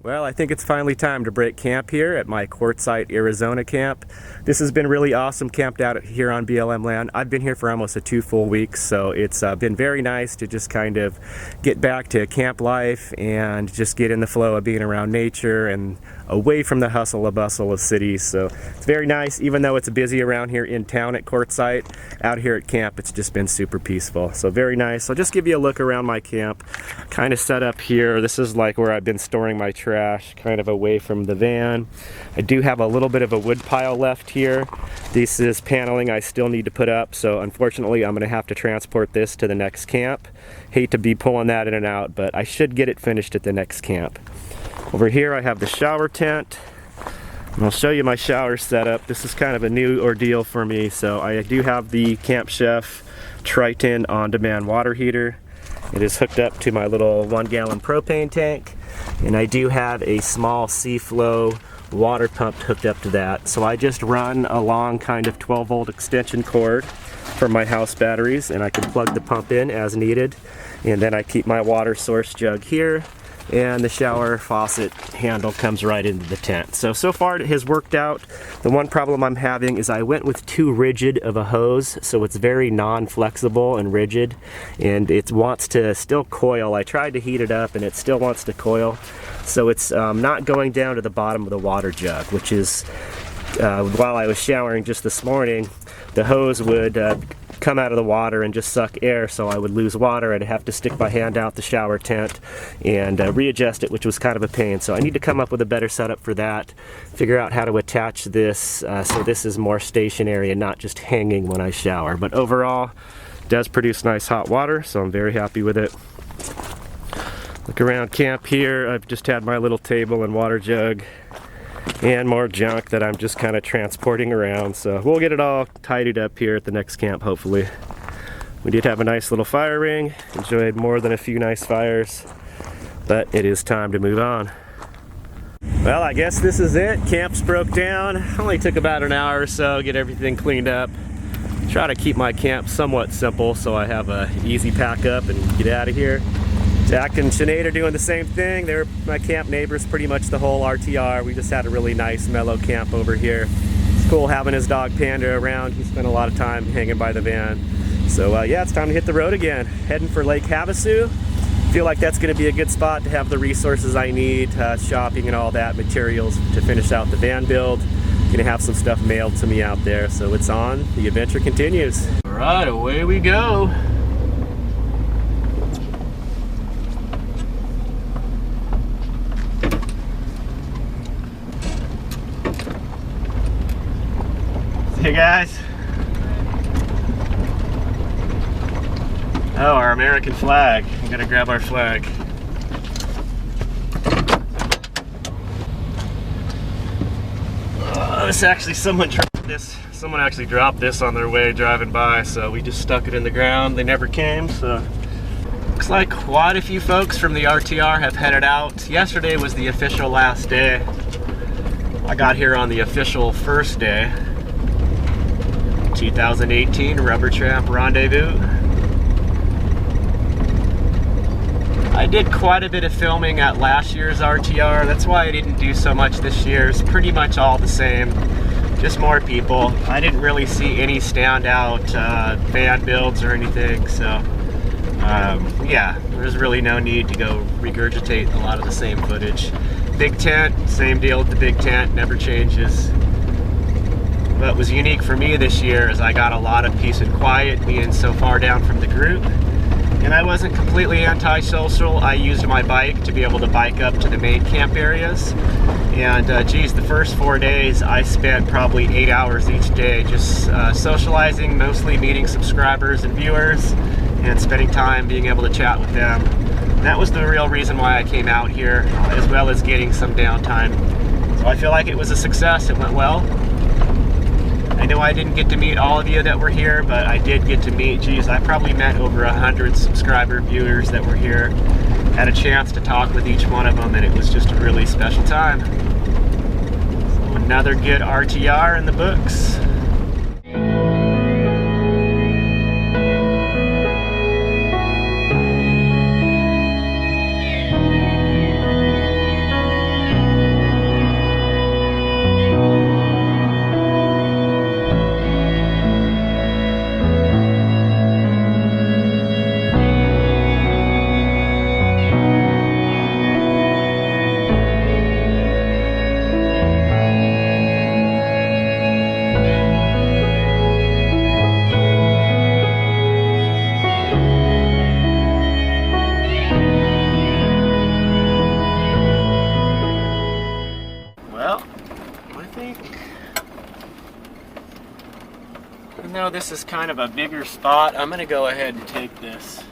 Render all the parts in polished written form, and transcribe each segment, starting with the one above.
Well, I think it's finally time to break camp here at my Quartzsite, Arizona camp. This has been really awesome camped out here on BLM land. I've been here for almost 2 full weeks, so it's been very nice to just kind of get back to camp life and just get in the flow of being around nature and away from the hustle and bustle of cities. So it's very nice, even though it's busy around here in town at Quartzsite. Out here at camp, it's just been super peaceful. So very nice. I'll just give you a look around my camp. Kind of set up here. This is like where I've been storing my trash, kind of away from the van. I do have a little bit of a wood pile left here. This is paneling I still need to put up, so unfortunately I'm going to have to transport this to the next camp. Hate to be pulling that in and out, but I should get it finished at the next camp. Over here I have the shower tent, and I'll show you my shower setup. This is kind of a new ordeal for me, so I do have the Camp Chef Triton on-demand water heater. It is hooked up to my little 1-gallon propane tank, and I do have a small Seaflow water pump hooked up to that. So I just run a long kind of 12-volt extension cord from my house batteries, and I can plug the pump in as needed. And then I keep my water source jug here, and the shower faucet handle comes right into the tent. So far it has worked out. The one problem I'm having is I went with too rigid of a hose, so it's very non-flexible and rigid, and it wants to still coil. I tried to heat it up and it still wants to coil, so it's not going down to the bottom of the water jug, which is, while I was showering just this morning, the hose would come out of the water and just suck air, so I would lose water. I'd have to stick my hand out the shower tent and readjust it, which was kind of a pain. So I need to come up with a better setup for that, figure out how to attach this so this is more stationary and not just hanging when I shower. But overall, it does produce nice hot water, so I'm very happy with it. Look around camp here. I've just had my little table and water jug and more junk that I'm just kind of transporting around, so we'll get it all tidied up here at the next camp, hopefully. We did have a nice little fire ring, enjoyed more than a few nice fires, but it is time to move on. Well, I guess this is it. Camp's broke down. Only took about an hour or so, get everything cleaned up. Try to keep my camp somewhat simple so I have a easy pack up and get out of here. Jack and Sinead are doing the same thing. They're my camp neighbors pretty much the whole RTR. We just had a really nice mellow camp over here. It's cool having his dog Panda around. He spent a lot of time hanging by the van. So yeah, it's time to hit the road again. Heading for Lake Havasu. Feel like that's going to be a good spot to have the resources I need, shopping and all that, materials to finish out the van build. Gonna have some stuff mailed to me out there. So it's on. The adventure continues. All right, away we go. Hey guys. Oh, our American flag. We gotta grab our flag. Oh, this actually, someone actually dropped this on their way driving by, so we just stuck it in the ground. They never came, so. Looks like quite a few folks from the RTR have headed out. Yesterday was the official last day. I got here on the official first day. 2018 Rubber Tramp Rendezvous. I did quite a bit of filming at last year's RTR. That's why I didn't do so much this year. It's pretty much all the same, just more people. I didn't really see any standout van builds or anything, so yeah, there's really no need to go regurgitate a lot of the same footage. Big tent, same deal with the big tent, never changes. What was unique for me this year is I got a lot of peace and quiet being so far down from the group. And I wasn't completely antisocial. I used my bike to be able to bike up to the main camp areas. And geez, the first 4 days I spent probably 8 hours each day just socializing, mostly meeting subscribers and viewers, and spending time being able to chat with them. And that was the real reason why I came out here, as well as getting some downtime. So I feel like it was a success. It went well. I know I didn't get to meet all of you that were here, but I did get to meet, geez, I probably met over 100 subscriber viewers that were here. Had a chance to talk with each one of them, and it was just a really special time. So another good RTR in the books. this is kind of a bigger spot. I'm gonna go ahead and take this.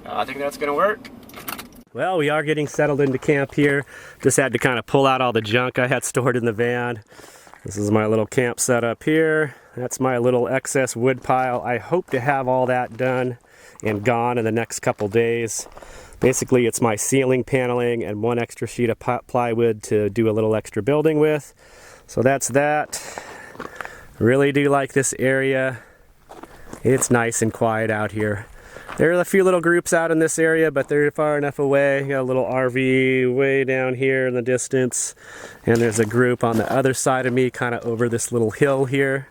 I think that's gonna work. Well, we are getting settled into camp here. Just had to kind of pull out all the junk I had stored in the van. This is my little camp setup here. That's my little excess wood pile. I hope to have all that done and gone in the next couple days. Basically, it's my ceiling paneling and one extra sheet of plywood to do a little extra building with. So that's that. Really do like this area. It's nice and quiet out here. There are a few little groups out in this area, but they're far enough away. Got a little RV way down here in the distance, and there's a group on the other side of me, kind of over this little hill here.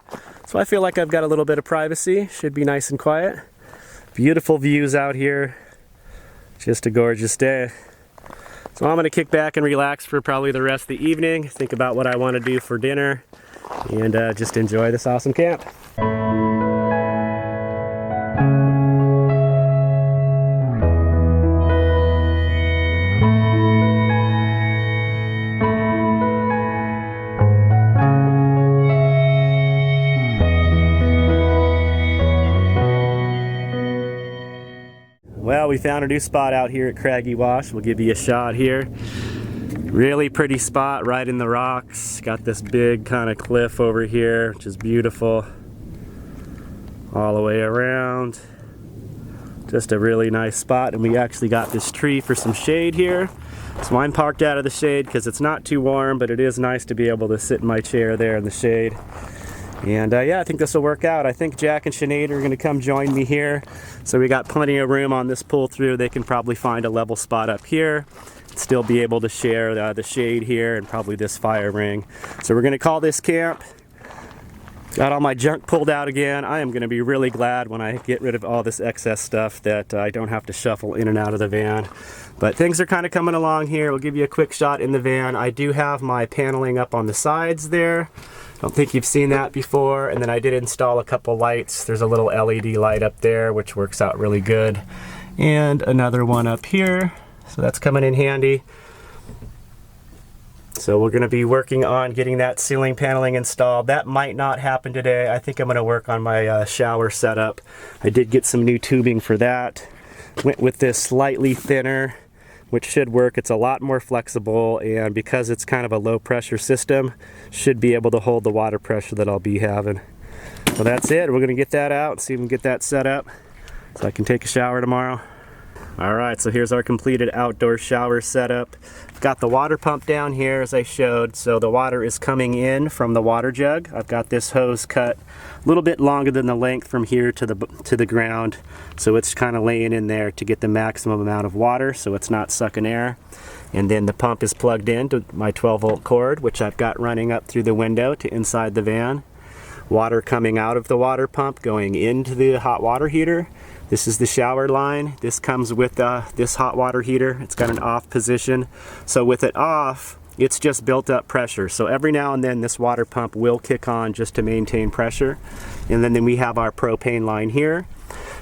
So I feel like I've got a little bit of privacy. Should be nice and quiet. Beautiful views out here. Just a gorgeous day. So I'm gonna kick back and relax for probably the rest of the evening, think about what I want to do for dinner, and just enjoy this awesome camp. Well, we found a new spot out here at Craggy Wash. We'll give you a shot here. Really pretty spot right in the rocks. Got this big kind of cliff over here, which is beautiful. All the way around. Just a really nice spot, and we actually got this tree for some shade here. So I'm parked out of the shade because it's not too warm, but it is nice to be able to sit in my chair there in the shade. And yeah, I think this will work out. I think Jack and Sinead are going to come join me here. So we got plenty of room on this pull through. They can probably find a level spot up here. Still be able to share the shade here and probably this fire ring. So we're going to call this camp. Got all my junk pulled out again. I am going to be really glad when I get rid of all this excess stuff that I don't have to shuffle in and out of the van. But things are kind of coming along here. We'll give you a quick shot in the van. I do have my paneling up on the sides there. Don't think you've seen that before. And then I did install a couple lights. There's a little LED light up there, which works out really good. And another one up here. So that's coming in handy. So we're going to be working on getting that ceiling paneling installed. That might not happen today. I think I'm going to work on my shower setup. I did get some new tubing for that. Went with this slightly thinner, which should work. It's a lot more flexible, and because it's kind of a low pressure system, should be able to hold the water pressure that I'll be having. So that's it. We're going to get that out and see if we can get that set up so I can take a shower tomorrow. Alright, so here's our completed outdoor shower setup. I've got the water pump down here as I showed, so the water is coming in from the water jug. I've got this hose cut a little bit longer than the length from here to the ground, so it's kind of laying in there to get the maximum amount of water so it's not sucking air. And then the pump is plugged into my 12-volt cord, which I've got running up through the window to inside the van. Water coming out of the water pump going into the hot water heater. This is the shower line. This comes with this hot water heater. It's got an off position. So with it off, it's just built up pressure. So every now and then this water pump will kick on just to maintain pressure. And then we have our propane line here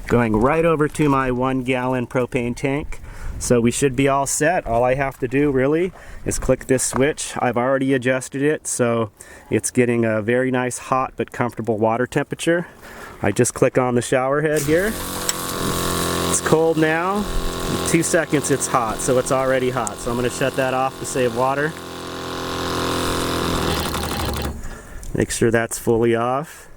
going right over to my 1-gallon propane tank. So we should be all set. All I have to do really is click this switch. I've already adjusted it, so it's getting a very nice hot but comfortable water temperature. I just click on the shower head here. It's cold now. In 2 seconds it's hot, so it's already hot. So I'm going to shut that off to save water. Make sure that's fully off.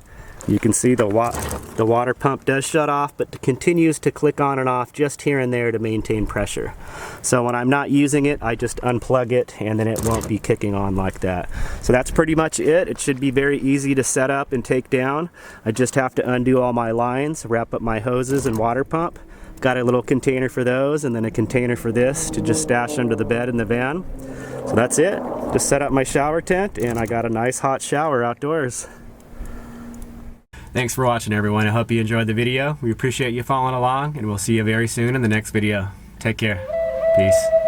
You can see the water pump does shut off, but it continues to click on and off just here and there to maintain pressure. So when I'm not using it, I just unplug it and then it won't be kicking on like that. So that's pretty much it. It should be very easy to set up and take down. I just have to undo all my lines, wrap up my hoses and water pump. Got a little container for those and then a container for this to just stash under the bed in the van. So that's it. Just set up my shower tent and I got a nice hot shower outdoors. Thanks for watching, everyone. I hope you enjoyed the video. We appreciate you following along, and we'll see you very soon in the next video. Take care. Peace.